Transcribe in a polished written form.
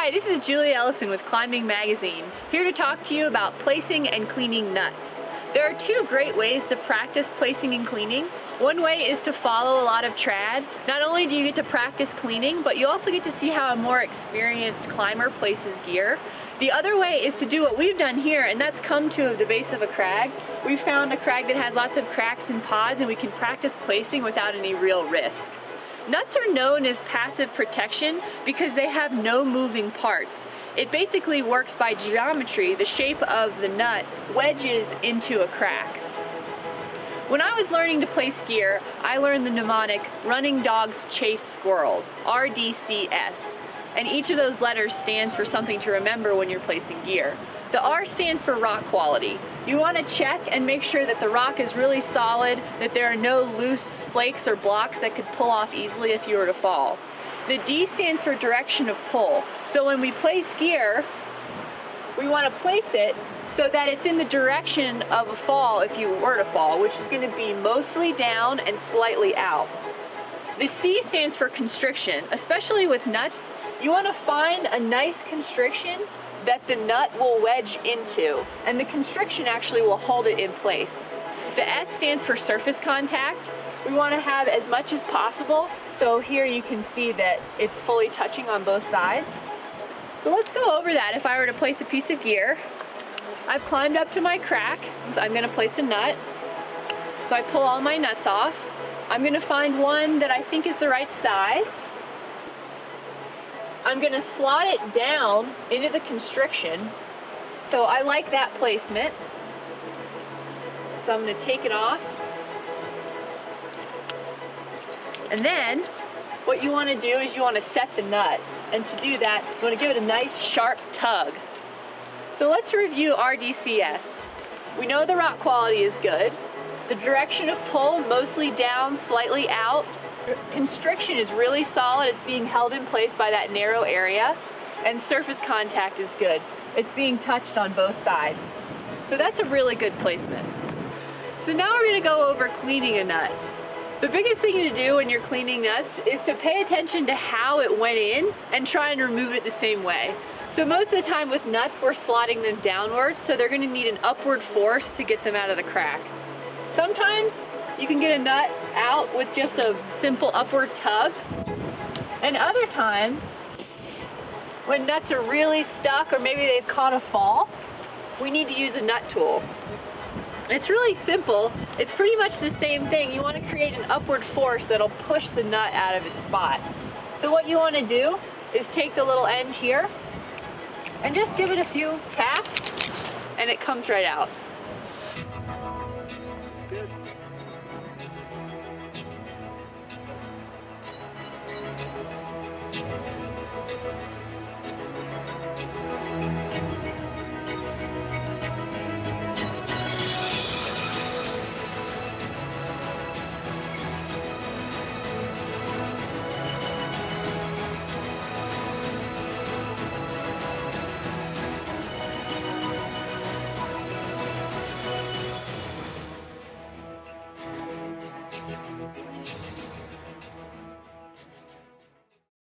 Hi, this is Julie Ellison with Climbing Magazine, here to talk to you about placing and cleaning nuts. There are two great ways to practice placing and cleaning. One way is to follow a lot of trad. Not only do you get to practice cleaning, but you also get to see how a more experienced climber places gear. The other way is to do what we've done here, and that's come to the base of a crag. We found a crag that has lots of cracks and pods, and we can practice placing without any real risk. Nuts are known as passive protection because they have no moving parts. It basically works by geometry. The shape of the nut wedges into a crack. When I was learning to place gear, I learned the mnemonic Running Dogs Chase Squirrels, RDCS. And each of those letters stands for something to remember when you're placing gear. The R stands for rock quality. You want to check and make sure that the rock is really solid, that there are no loose flakes or blocks that could pull off easily if you were to fall. The D stands for direction of pull. So when we place gear, we want to place it so that it's in the direction of a fall if you were to fall, which is going to be mostly down and slightly out. The C stands for constriction. Especially with nuts, you want to find a nice constriction that the nut will wedge into, and the constriction actually will hold it in place. The S stands for surface contact. We want to have as much as possible, so here you can see that it's fully touching on both sides. So let's go over that. If I were to place a piece of gear, I've climbed up to my crack, so I'm going to place a nut. So I pull all my nuts off. I'm going to find one that I think is the right size. I'm going to slot it down into the constriction. So I like that placement. So I'm going to take it off. And then what you want to do is you want to set the nut. And to do that, you want to give it a nice sharp tug. So let's review RDCS. We know the rock quality is good. The direction of pull, mostly down, slightly out. Constriction is really solid. It's being held in place by that narrow area. And surface contact is good. It's being touched on both sides. So that's a really good placement. So now we're going to go over cleaning a nut. The biggest thing to do when you're cleaning nuts is to pay attention to how it went in and try and remove it the same way. So most of the time with nuts, we're slotting them downwards, so they're going to need an upward force to get them out of the crack. Sometimes you can get a nut out with just a simple upward tug. And other times, when nuts are really stuck or maybe they've caught a fall, we need to use a nut tool. It's really simple. It's pretty much the same thing. You want to create an upward force that'll push the nut out of its spot. So what you want to do is take the little end here and just give it a few taps and it comes right out.